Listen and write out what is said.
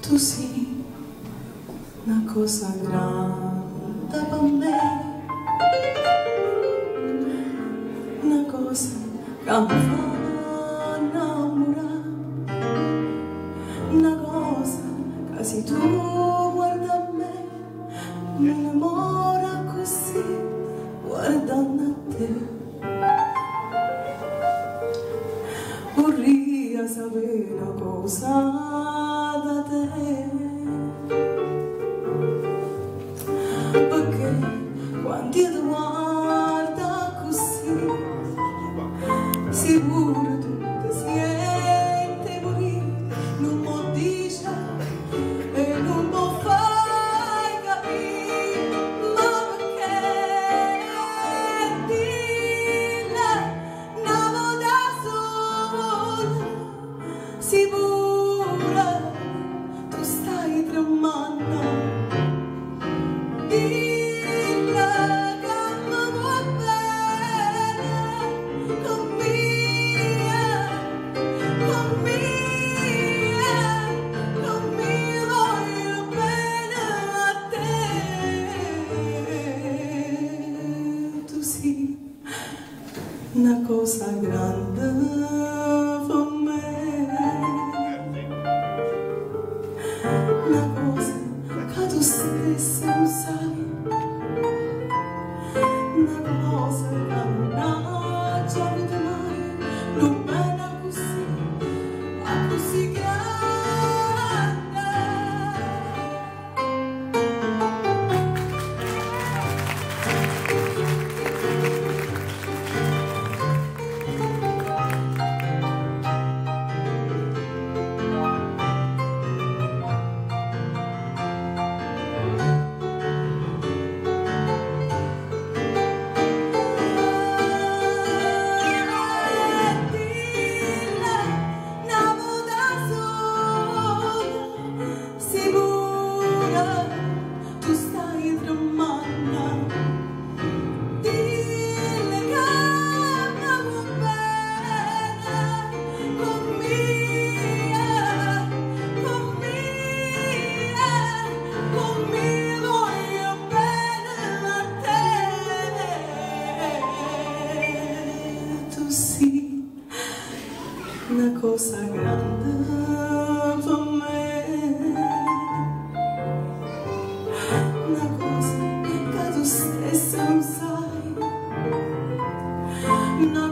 Tu sei una cosa grande per me, una cosa che mi fa innamorare, una cosa che se tu guardi a me mi innamora così guardando a te. Vorrei sapere una cosa da te, perché quando io ti guardo così sicuro tu ti senti morire, non mi dice e non mi fai capire, ma perché dille navo da sola, sicura tu stai tremando. Una cosa grande per me, una cosa che tu stesso non sai, una cosa che non ha già avuto mai, non bella così, ma così grande. Una cosa grande per me, una cosa che tu stessa non sai, una